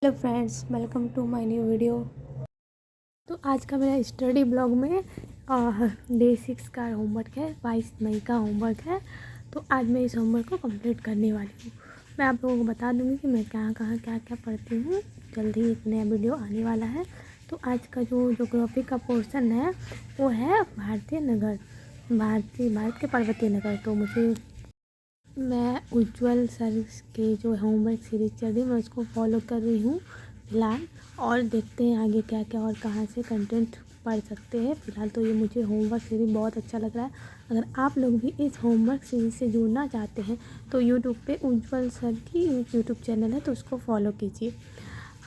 Hello friends, welcome to my new video. तो आज का मेरा स्टडी ब्लॉग में डे 6 का होमवर्क है। 22 मई का होमवर्क है। तो आज मैं इस होमवर्क को कंप्लीट करने वाली हूँ। मैं आप लोगों को बता दूँगी कि मैं कहाँ कहाँ क्या क्या पढ़ती हूँ। जल्दी ही एक नया वीडियो आने वाला है। तो आज का जो ज्योग्राफी का पोर्शन है वो है भारत के पर्वतीय नगर। तो मैं उज्ज्वल सर के जो होमवर्क सीरीज चल रही है मैं उसको फॉलो कर रही हूँ फ़िलहाल। और देखते हैं आगे क्या क्या और कहाँ से कंटेंट पढ़ सकते हैं। फ़िलहाल तो ये मुझे होमवर्क सीरीज बहुत अच्छा लग रहा है। अगर आप लोग भी इस होमवर्क सीरीज से जुड़ना चाहते हैं तो यूट्यूब पे उज्ज्वल सर की यूट्यूब चैनल है, तो उसको फॉलो कीजिए।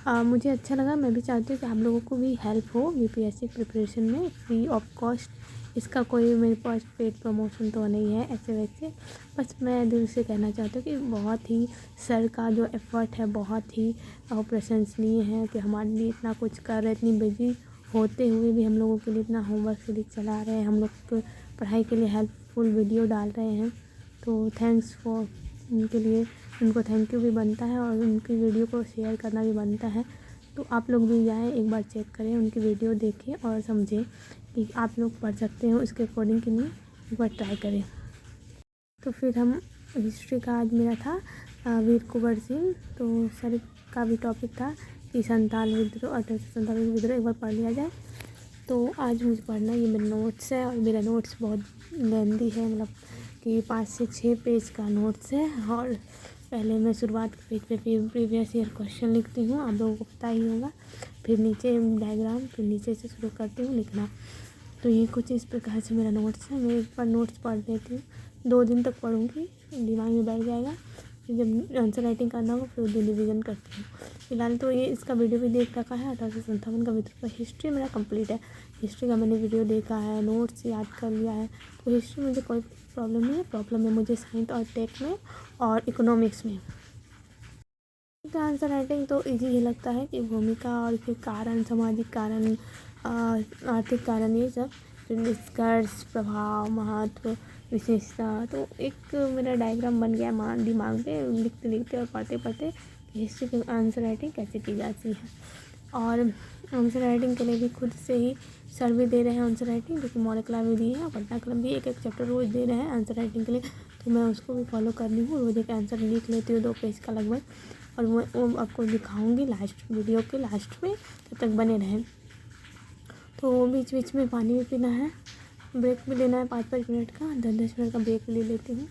मुझे अच्छा लगा। मैं भी चाहती हूँ कि आप लोगों को भी हेल्प हो यूपीएससी प्रिपरेशन में फ्री ऑफ कॉस्ट। इसका कोई मेरे पास पेड प्रमोशन तो नहीं है ऐसे वैसे, बस मैं दिल से कहना चाहती हूँ कि बहुत ही सर का जो एफ़र्ट है बहुत ही प्रशंसनीय है कि हमारे लिए इतना कुछ कर रहे हैं। इतनी बिजी होते हुए भी हम लोगों के लिए इतना होमवर्क सीरीज चला रहे हैं, हम लोग को पढ़ाई के लिए हेल्पफुल वीडियो डाल रहे हैं। तो थैंक्स फॉर उनके लिए उनको थैंक यू भी बनता है और उनकी वीडियो को शेयर करना भी बनता है। तो आप लोग भी जाएँ, एक बार चेक करें, उनकी वीडियो देखें और समझें कि आप लोग पढ़ सकते हो उसके अकॉर्डिंग कि नहीं, एक बार ट्राई करें। तो फिर हम हिस्ट्री का आज मेरा था वीर कुंवर सिंह। तो सर का भी टॉपिक था कि संताल विद्रोह 1847 विद्रोह, एक बार पढ़ लिया जाए। तो आज मुझे पढ़ना, ये मेरा नोट्स है और मेरा नोट्स बहुत लेंदी है, मतलब कि 5 से 6 पेज का नोट्स है। और पहले मैं शुरुआत के पेज पे प्रीवियस ईयर क्वेश्चन लिखती हूँ, आप लोगों को पता ही होगा। फिर नीचे डायग्राम, फिर नीचे से शुरू करती हूँ लिखना। तो ये कुछ इस प्रकार से मेरा नोट्स है। मैं एक बार नोट्स पढ़ लेती हूँ, 2 दिन तक पढ़ूँगी, दिमाग में बैठ जाएगा। फिर जब आंसर राइटिंग करना होगा फिर 2 रिवीजन करती हूँ। फिलहाल तो ये इसका वीडियो भी देख रखा है, 1857 का विद्रोह का। हिस्ट्री मेरा कंप्लीट है, हिस्ट्री का मैंने वीडियो देखा है, नोट्स याद कर लिया है। तो हिस्ट्री मुझे कोई प्रॉब्लम नहीं है। प्रॉब्लम है मुझे साइंस और टेक में और इकोनॉमिक्स में। का आंसर राइटिंग तो इजी ही लगता है कि भूमिका और फिर कारण, सामाजिक कारण, आर्थिक कारण, ये सब, फिर निष्कर्ष, प्रभाव, महत्व, विशेषता। तो एक मेरा डायग्राम बन गया दिमाग में लिखते लिखते और पढ़ते पढ़ते हिस्ट्री की आंसर राइटिंग कैसे की जाती है। और आंसर राइटिंग के लिए भी खुद से ही सर भी दे रहे हैं आंसर राइटिंग, जो कि मॉलिक्यूलर भी दी है और पटना क्लब भी एक एक चैप्टर रोज़ दे रहे हैं आंसर राइटिंग के लिए। तो मैं उसको भी फॉलो कर रही हूँ, रोज़ एक आंसर लिख लेती हूँ 2 पेज का लगभग। और वो आपको दिखाऊंगी लास्ट वीडियो के लास्ट में, तब तक बने रहें। तो बीच बीच में पानी भी पीना है, ब्रेक भी लेना है 5-5 मिनट का, 10-10 मिनट का ब्रेक ले लेती हूँ।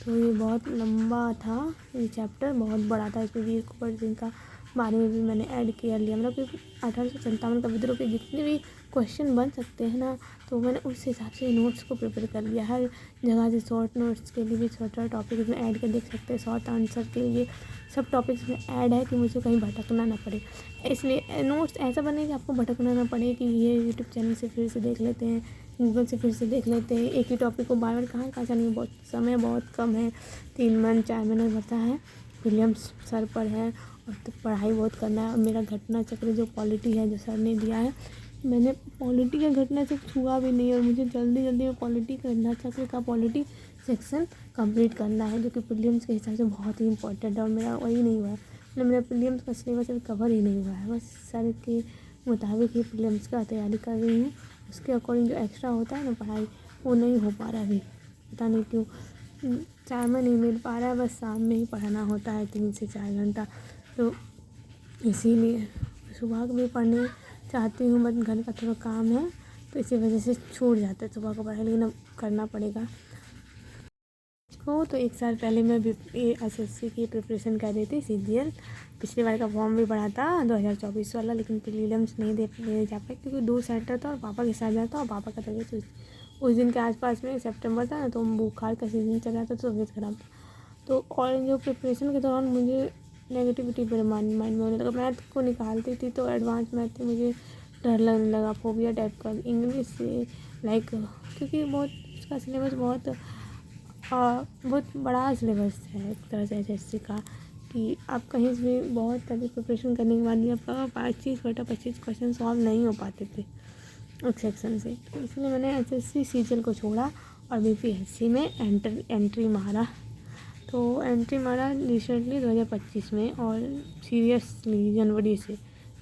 तो ये बहुत लंबा था, ये चैप्टर बहुत बड़ा था। इसमें वीर कुंवर सिंह का बारे में भी मैंने ऐड कर लिया, मतलब कि 1857 का विद्रोह के जितने भी क्वेश्चन बन सकते हैं ना, तो मैंने उस हिसाब से नोट्स को प्रिपेयर कर लिया। हर जगह से शॉर्ट नोट्स के लिए भी छोटा टॉपिक इसमें ऐड कर देख सकते हैं, शॉर्ट आंसर के लिए सब टॉपिक्स में ऐड है कि मुझे कहीं भटकना ना पड़े। इसलिए नोट्स ऐसा बने कि आपको भटकना ना पड़े कि ये यूट्यूब चैनल से फिर से देख लेते हैं, गूगल से फिर से देख लेते हैं, एक ही टॉपिक को बार बार कहाँ कहाँ जाने, बहुत समय बहुत कम है, 3 मंथ 4 महीने बचा है, विलियम्स सर पर है और तो पढ़ाई बहुत करना है। और मेरा घटना चक्र जो पॉलिटी है जो सर ने दिया है, मैंने पॉलिटी का घटना चक्र छुआ भी नहीं, और मुझे जल्दी जल्दी में पॉलिटी का घटना चक्र का पॉलिटी सेक्शन कंप्लीट करना है, जो कि प्रीलिम्स के हिसाब से बहुत ही इंपॉर्टेंट है। और मेरा वही नहीं हुआ है, मतलब मेरा प्रीलिम्स का सिलेबस अभी कवर ही नहीं हुआ है। बस सर के मुताबिक ही प्रीलिम्स का तैयारी कर रही हूँ, उसके अकॉर्डिंग जो एक्स्ट्रा होता है ना पढ़ाई, वो नहीं हो पा रहा है अभी, पता नहीं क्यों। 4 में नहीं मिल पा रहा है, बस शाम में ही पढ़ाना होता है 3 से 4 घंटा। तो इसीलिए सुबह को भी पढ़ने चाहती हूँ, बट घर का थोड़ा काम है तो इसी वजह से छूट जाता है सुबह को पढ़ाई, लेकिन अब करना पड़ेगा को। तो 1 साल पहले मैं एसएससी की प्रिपरेशन कर रही थी, सीजीएल। पिछली बार का फॉर्म भी भरा था 2024 वाला, लेकिन प्रीलिम्स नहीं दे जा पाए क्योंकि दूर सेंटर था और पापा के साथ जाता, और पापा का तबीयत उस दिन के आसपास में सितंबर था ना, तो बुखार का सीजन चल रहा था, तो तबीयत खराब था। तो और जो प्रिपरेशन के दौरान मुझे नेगेटिविटी मेरे माइंड में होने लगा। मैथ को निकालती थी तो एडवांस मैथ में मुझे डर लगने लगा, फोबिया टाइप का। इंग्लिश से लाइक, क्योंकि बहुत उसका सिलेबस बहुत बड़ा सिलेबस है एक तरह से एसएससी का, कि आप कहीं से भी बहुत अधिक प्रिपरेशन करने के बाद भी आपका 25/25 क्वेश्चन सॉल्व नहीं हो पाते थे उस सेक्शन से। तो इसलिए मैंने एसएससी सीजीएल को छोड़ा और बीपीएससी में एंट्री मारा। तो एंट्री मारा रिसेंटली 2025 में, और सीरियसली जनवरी से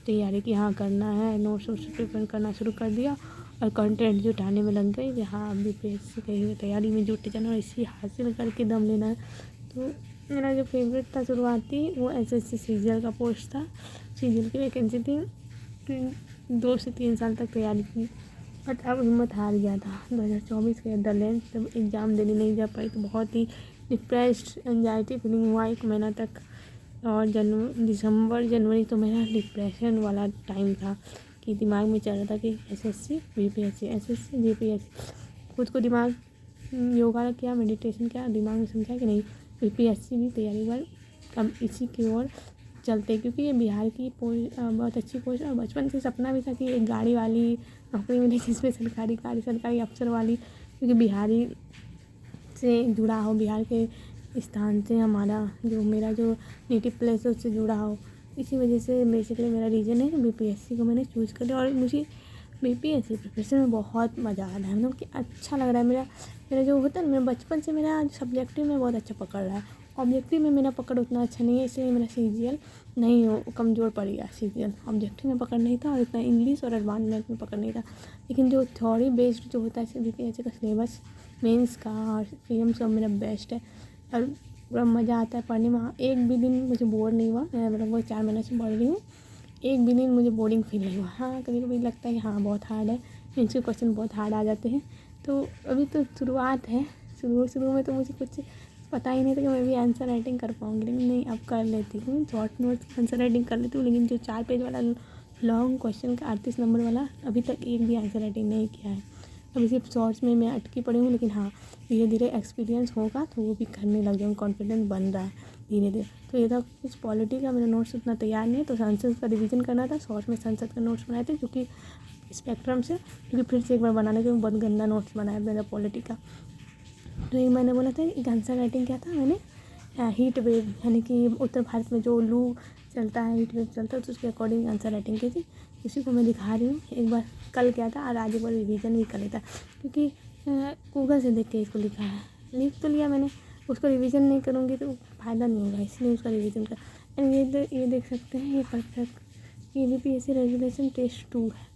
तैयारी की, हाँ करना है, नोट्स वोट्स प्रिपेयर करना शुरू कर दिया और कंटेंट जुटाने में लग गई कि हाँ अभी बीपीएससी की तैयारी में जुट जाना और इसी हासिल करके दम लेना है। तो मेरा जो फेवरेट था शुरुआती वो एसएससी सीजीएल का पोस्ट था। सीजीएल की वैकेंसी थी, 2 से 3 साल तक तैयारी की, बट अब हिम्मत हार गया था। 2024 के डेडलाइन जब एग्ज़ाम देने नहीं जा पाई तो बहुत ही डिप्रेस्ड एंजाइटी फीलिंग हुआ 1 महीना तक। और दिसंबर जनवरी तो मेरा डिप्रेशन वाला टाइम था कि दिमाग में चल रहा था कि एसएससी बीपीएससी, एसएससी बीपीएससी। खुद को दिमाग योगा किया, मेडिटेशन किया, दिमाग में समझा कि नहीं बीपीएससी भी तैयारी कर, अब इसी की ओर चलते, क्योंकि ये बिहार की बहुत अच्छी पोस्ट है। और बचपन से सपना भी था कि एक गाड़ी वाली नौकरी मिले जिसमें सरकारी गाड़ी, सरकारी अफसर वाली, क्योंकि बिहारी से जुड़ा हो, बिहार के स्थान से हमारा जो मेरा जो नेटिव प्लेस है उससे जुड़ा हो। इसी वजह से बेसिकली मेरा रीज़न है कि बीपीएससी को मैंने चूज़ कर लिया। और मुझे बीपीएससी प्रिपरेशन में बहुत मज़ा आ रहा है, मतलब कि अच्छा लग रहा है। मेरा जो होता है ना, मेरा बचपन से मेरा सब्जेक्टिव में बहुत अच्छा पकड़ रहा है, ऑब्जेक्टिव में मेरा पकड़ उतना अच्छा नहीं है, इसलिए मेरा सीजीएल नहीं हो कमज़ोर पड़ गया। सीजीएल ऑब्जेक्टिव में पकड़ नहीं था और इतना इंग्लिश और एडवांस मैथ में पकड़ नहीं था, लेकिन जो थ्योरी बेस्ड जो होता है बीपीएससी का सिलेबस, मेंस का और प्रीलिम्स का मेरा बेस्ट है और पूरा मज़ा आता है पढ़ने में। एक भी दिन मुझे बोर नहीं हुआ, मैं मतलब वो 4 महीने से पढ़ रही हूँ, एक भी दिन मुझे बोरिंग फील नहीं हुआ। हाँ कभी कभी लगता है कि हाँ बहुत हार्ड है, मेंस के क्वेश्चन बहुत हार्ड आ जाते हैं। तो अभी तो शुरुआत है, शुरू में तो मुझे कुछ पता ही नहीं था कि मैं भी आंसर राइटिंग कर पाऊँगी, लेकिन नहीं अब कर लेती हूँ। शॉर्ट नोट्स आंसर राइटिंग कर लेती हूँ, लेकिन जो 4 पेज वाला लॉन्ग क्वेश्चन का 38 नंबर वाला अभी तक एक भी आंसर राइटिंग नहीं किया है। अभी सिर्फ शॉर्ट्स में मैं अटकी पड़ी हूँ, लेकिन हाँ धीरे धीरे एक्सपीरियंस होगा तो वो भी करने लग जाऊँगी, कॉन्फिडेंस बन रहा है धीरे धीरे। तो ये था कुछ पॉलिटी का, मेरा नोट्स उतना तैयार नहीं है, तो संसद का रिवीजन करना था। शॉर्ट्स में संसद का नोट्स बनाए थे क्योंकि स्पेक्ट्रम से, क्योंकि फिर से एक बार बनाने के बहुत गंदा नोट्स बनाया मेरा पॉलिटी का। तो ये मैंने बोला था एक आंसर राइटिंग किया था मैंने, हीट वेव यानी कि उत्तर भारत में जो लू चलता है, हीट वेव चलता है, तो उसके अकॉर्डिंग आंसर राइटिंग की थी। उसी को मैं दिखा रही हूँ, एक बार कल किया था और आज एक बार रिवीजन भी कर लेता, क्योंकि गूगल से देख के इसको लिखा है, लिख तो लिया मैंने, उसको रिवीजन नहीं करूँगी तो फ़ायदा नहीं होगा, इसलिए उसका रिवीजन कर। एंड ये देख सकते हैं, ये परफेक्ट ये बीपीएससी रेगुलेशन टेस्ट 2 है,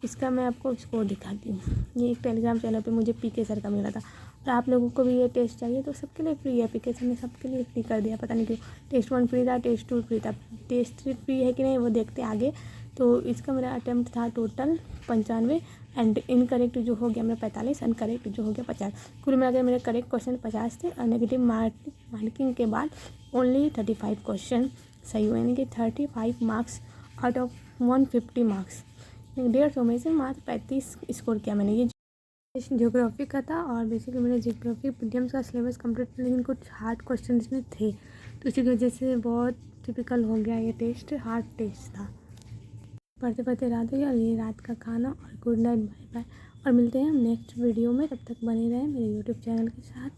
इसका मैं आपको स्कोर दिखाती हूँ। ये एक टेलीग्राम चैनल पे मुझे पीके सर का मिला था, और आप लोगों को भी ये टेस्ट चाहिए तो सबके लिए फ्री है, पीके सर ने सबके लिए फ्री कर दिया, पता नहीं क्यों। टेस्ट 1 फ्री था, टेस्ट 2 फ्री था, टेस्ट 3 फ्री है कि नहीं वो देखते आगे। तो इसका मेरा अटैम्प्ट था टोटल 95 एंड इनकरेक्ट जो हो गया मेरा 45, अनकरेक्ट जो हो गया 50। कुल मिलाकर मेरे करेक्ट क्वेश्चन 50 थे और नेगेटिव मार्किंग के बाद ओनली 35 क्वेश्चन सही हुए, यानी कि 35 मार्क्स आउट ऑफ 150 मार्क्स, 150 में से मात्र 35 स्कोर किया मैंने। ये ज्योग्राफी का था और बेसिकली मेरा ज्योग्राफी मीडियम्स का सिलेबस कंप्लीट था, लेकिन कुछ हार्ड क्वेश्चन इसमें थे, तो इसी की वजह से बहुत टिपिकल हो गया ये टेस्ट, हार्ड टेस्ट था। पढ़ते पढ़ते रात हो गई और ये रात का खाना, और गुड नाइट, बाय बाय, और मिलते हैं हम नेक्स्ट वीडियो में। तब तक बने रहें मेरे यूट्यूब चैनल के साथ।